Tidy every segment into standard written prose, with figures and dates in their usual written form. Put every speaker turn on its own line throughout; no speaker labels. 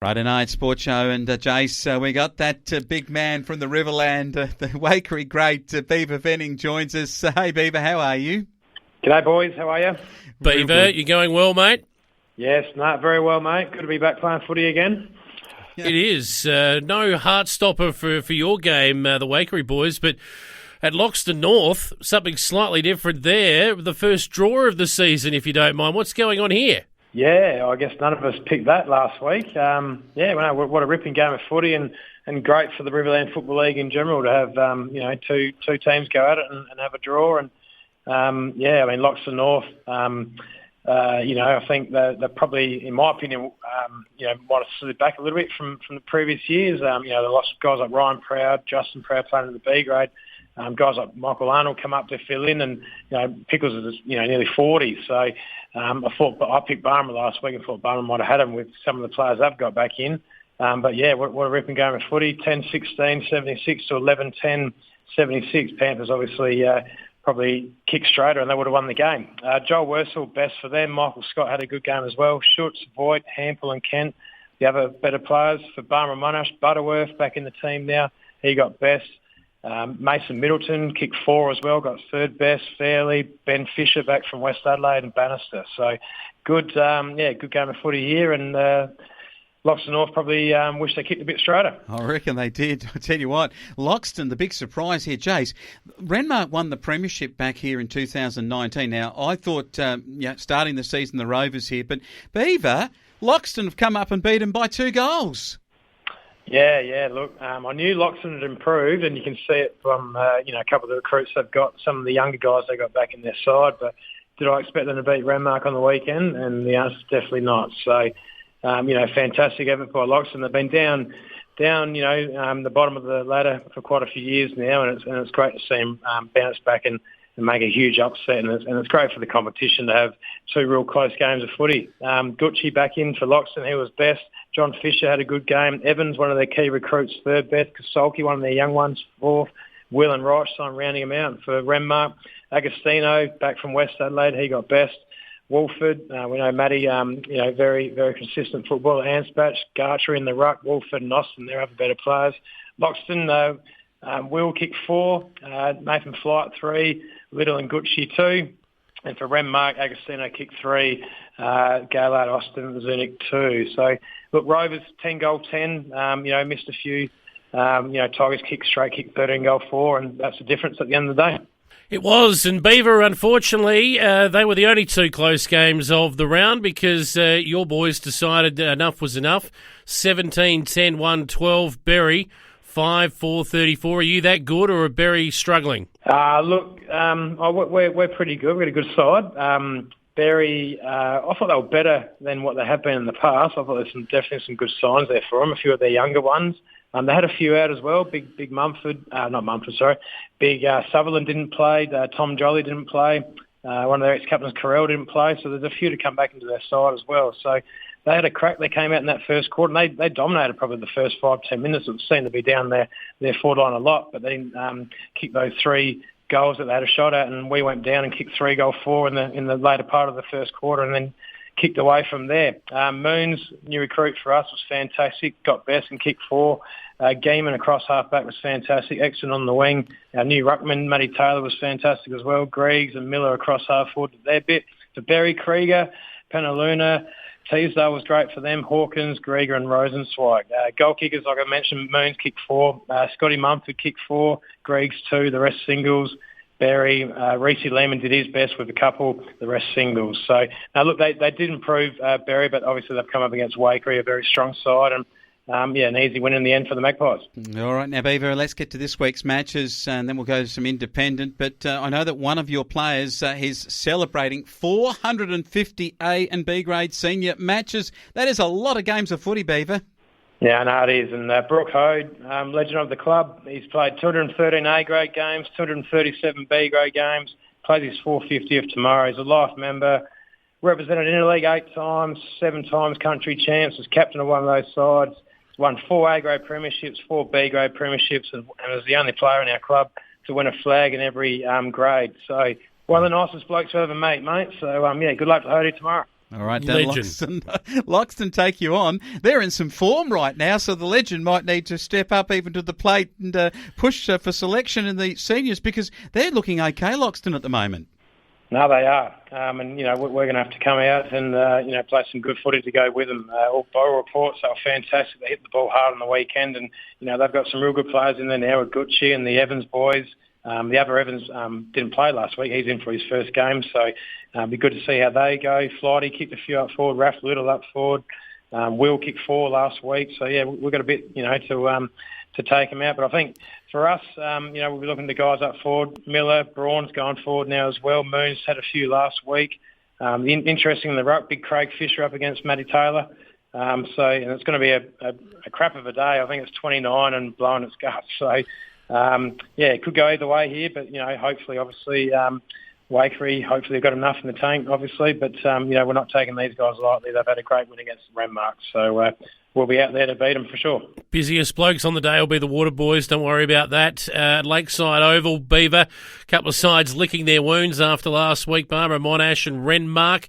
Friday night sports show, and Jace, we got that big man from the Riverland, the Wakery great, Beaver Venning joins us. Hey Beaver, how are you?
G'day boys, how are you?
Beaver, you going well, mate?
Yes, very well, mate. Good to be back playing footy again.
Yeah. It is. No heart stopper for your game, the Wakery boys, but at Loxton North, something slightly different there. The first draw of the season, if you don't mind. What's going on here?
Yeah, I guess none of us picked that last week. What a ripping game of footy, and great for the Riverland Football League in general to have two teams go at it and have a draw. And Loxton North, I think they're probably, in my opinion, might have slid back a little bit from the previous years. They lost guys like Ryan Proud, Justin Proud playing in the B grade. Guys like Michael Arnold come up to fill in, and Pickles is nearly 40. So I picked Barmer last week and thought Barmer might have had him with some of the players they've got back in. What a ripping game of footy! 10-16, 76 to 11-10, 76. Panthers obviously probably kicked straighter, and they would have won the game. Joel Wursel, best for them. Michael Scott had a good game as well. Schutz, Voigt, Hampel, and Kent, the other better players for Barmer Monash. Butterworth back in the team now. He got best. Mason Middleton kicked 4 as well, got third best, fairly. Ben Fisher back from West Adelaide, and Bannister. So good game of footy here, and Loxton North probably wish they kicked a bit straighter.
I reckon they did. I tell you what, Loxton, the big surprise here, Jace. Renmark won the premiership back here in 2019. Now, I thought, starting the season, the Rovers here, but Beaver, Loxton have come up and beat them by 2 goals.
Yeah. Look, I knew Loxton had improved, and you can see it from a couple of the recruits they've got. Some of the younger guys they got back in their side. But did I expect them to beat Renmark on the weekend? And the answer is definitely not. So, fantastic effort by Loxton. They've been down, the bottom of the ladder for quite a few years now, and it's great to see them bounce back and make a huge upset. And it's great for the competition to have 2 real close games of footy. Gucci back in for Loxton, he was best. John Fisher had a good game. Evans, one of their key recruits, 3rd best. Kasolki, one of their young ones, 4th. Will and Roche, so I'm rounding him out for Renmark. Agostino, back from West Adelaide, he got best. Wolford, we know Matty, very, very consistent footballer. Anspach, Garcher in the ruck, Wolford and Austin, they're other better players. Loxton, Will kicked 4, Nathan Flight 3, Little and Gucci 2. And for Renmark, Agostino kicked 3, Gaylard, Austin, Zunic 2. So, look, Rovers 10-goal-10, missed a few. Tigers kicked 13 goal 4, and that's the difference at the end of the day.
It was, and Beaver, unfortunately, they were the only 2 close games of the round because your boys decided enough was enough. 17-10, 1-12, Berry, 5-4-34. Are you that good, or are Berry struggling?
We're pretty good. We've got a good side. Berry, I thought they were better than what they have been in the past. I thought there's definitely some good signs there for them, a few of their younger ones. They had a few out as well. Big Mumford, Big Sutherland didn't play. Tom Jolly didn't play. One of their ex-captains, Carell, didn't play. So there's a few to come back into their side as well. So they had a crack. They came out in that first quarter, and they dominated probably the first 5-10 minutes. It seemed to be down their forward line a lot, but they didn't kick those 3 goals that they had a shot at, and we went down and kicked 3 goal 4 in the later part of the first quarter, and then kicked away from there. Moons, new recruit for us, was fantastic. Got best and kicked 4. Gaiman across half-back was fantastic. Exton on the wing. Our new ruckman, Matty Taylor, was fantastic as well. Griggs and Miller across half-forward did their bit. For Berry, Krieger, Penaluna, Teasdale was great for them. Hawkins, Grieger and Rosenzweig. Goal kickers, like I mentioned, Moons kicked 4. Scotty Mumford kicked 4. Griggs 2. The rest singles. Berry, Reece Lehman did his best with a couple, the rest singles. So, now look, they did improve Berry, but obviously they've come up against Wakery, a very strong side, and an easy win in the end for the Magpies.
All right, now, Beaver, let's get to this week's matches, and then we'll go to some independent. But I know that one of your players is celebrating 450 A and B grade senior matches. That is a lot of games of footy, Beaver.
Yeah, I know it is. And Brooke Hode, legend of the club, he's played 213 A-grade games, 237 B-grade games, plays his 450th tomorrow. He's a life member, represented Interleague 8 times, 7 times country champs, was captain of one of those sides, won 4 A-grade premierships, 4 B-grade premierships, and was the only player in our club to win a flag in every grade. So one of the nicest blokes I've ever met, mate. So, good luck to Hody tomorrow.
All right,
Legend.
Loxton take you on. They're in some form right now, so the legend might need to step up even to the plate and push for selection in the seniors because they're looking okay, Loxton, at the moment.
No, they are. And, we're going to have to come out and, play some good footy to go with them. All reports are fantastic. They hit the ball hard on the weekend and, they've got some real good players in there now with Gucci and the Evans boys. The other Evans didn't play last week. He's in for his first game, so it'll be good to see how they go. Flighty kicked a few up forward. Raph Little up forward. Will kicked 4 last week. So, yeah, we've got a bit, to take them out. But I think for us, we'll be looking at the guys up forward. Miller, Braun's going forward now as well. Moon's had a few last week. Interesting in the ruck, big Craig Fisher up against Matty Taylor. And it's going to be a crap of a day. I think it's 29 and blowing its guts. So, it could go either way here, but, hopefully, obviously, Wakery, hopefully they've got enough in the tank, obviously, but, we're not taking these guys lightly. They've had a great win against Renmark, so we'll be out there to beat them for sure.
Busiest blokes on the day will be the Water Boys, don't worry about that. Lakeside Oval, Beaver, a couple of sides licking their wounds after last week, Barbara Monash and Renmark.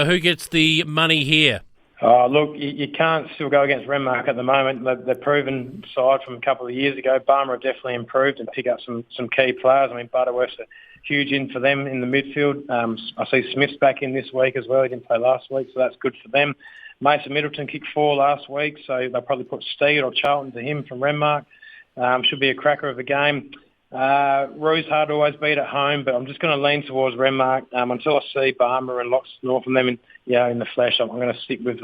Who gets the money here?
Oh, look, you can't still go against Renmark at the moment. They're proven side from a couple of years ago. Barmer have definitely improved and pick up some key players. I mean, Butterworth's a huge in for them in the midfield. I see Smith's back in this week as well. He didn't play last week, so that's good for them. Mason Middleton kicked 4 last week, so they'll probably put Steed or Charlton to him from Renmark. Should be a cracker of a game. Roos hard to always beat at home, but I'm just going to lean towards Renmark until I see Barmer and Loxton from them in the flesh. I'm going to stick with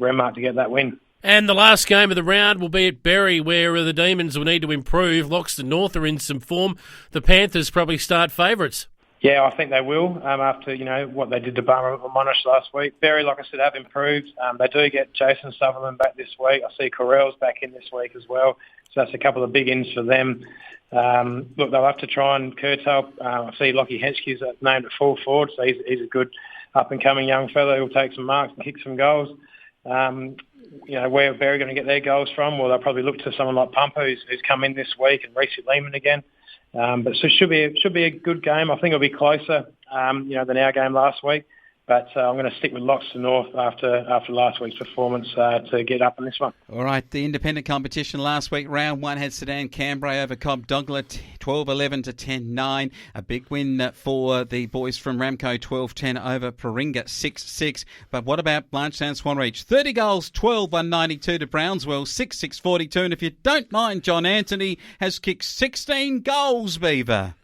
Renmark to get that win.
And the last game of the round will be at Berry, where the Demons will need to improve. Loxton North are in some form. The Panthers probably start favourites.
Yeah, I think they will after, what they did to Barmer and Monash last week. Berry, like I said, have improved. They do get Jason Sutherland back this week. I see Correll's back in this week as well. So that's a couple of big ins for them. Look, they'll have to try and curtail. I see Lockie Henschke's named at full forward, so he's a good up-and-coming young fellow who'll take some marks and kick some goals. Where are Berry going to get their goals from? Well, they'll probably look to someone like Pumper, who's come in this week, and Reece Lehman again. But so it should be a good game. I think it'll be closer, than our game last week. But I'm going to stick with Loxton North after last week's performance to get up on this one.
All right, the independent competition last week, round 1 had Sedan Cambrai over Cobb Dogler 12-11 to 10-9. A big win for the boys from Ramco 12-10 over Paringa 6-6. But what about Blanchetown Swanreach? 30 goals, 12-192 to Brownswell 6-6-42. And if you don't mind, John Anthony has kicked 16 goals, Beaver.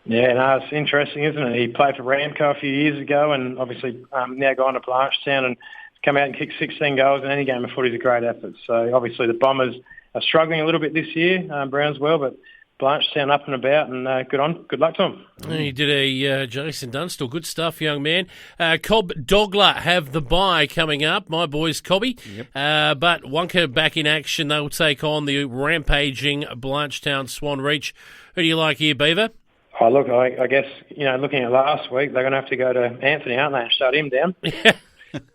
Yeah, no, it's interesting, isn't it? He played for Ramco a few years ago and obviously now gone to Blanchetown and come out and kick 16 goals in any game of footy is a great effort. So obviously the Bombers are struggling a little bit this year, Brownswell, but Blanchetown up and about and good luck to him.
He did a Jason Dunstall. Good stuff, young man. Cobb Dogler have the bye coming up. My boys, Cobby. Yep. But Wonka back in action. They'll take on the rampaging Blanchetown Swanreach. Who do you like here, Beaver?
Oh, look, I guess, looking at last week, they're going to have to go to Anthony, aren't they, and shut him down.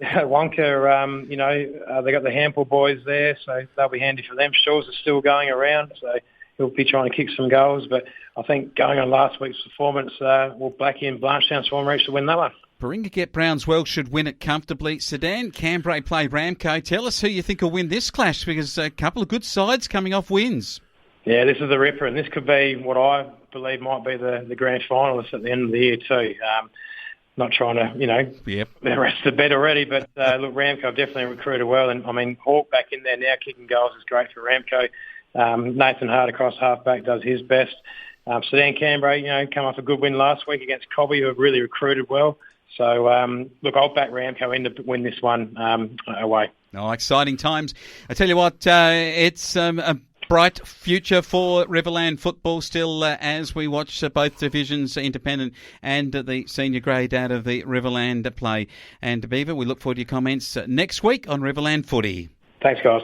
Wonka, they got the Hample boys there, so they'll be handy for them. Shaw's is still going around, so he'll be trying to kick some goals. But I think going on last week's performance, we'll back in Blanchetown Swanreach to win that one.
Paringa get Brownswell should win it comfortably. Sedan Cambrai play Ramco. Tell us who you think will win this clash, because a couple of good sides coming off wins.
Yeah, this is a ripper, and this could be what I believe might be the grand finalists at the end of the year too. Not trying to,
Yep.
The rest of the bet already, but look, Ramco definitely recruited well, and I mean, Hawke back in there now kicking goals is great for Ramco. Nathan Hart across halfback does his best. Sedan Cambrai, come off a good win last week against Cobby, who have really recruited well. So, look, I'll back Ramco in to win this one away.
Oh, exciting times. I tell you what, it's a bright future for Riverland football still as we watch both divisions, independent and the senior grade out of the Riverland play. And Beaver, we look forward to your comments next week on Riverland Footy.
Thanks, guys.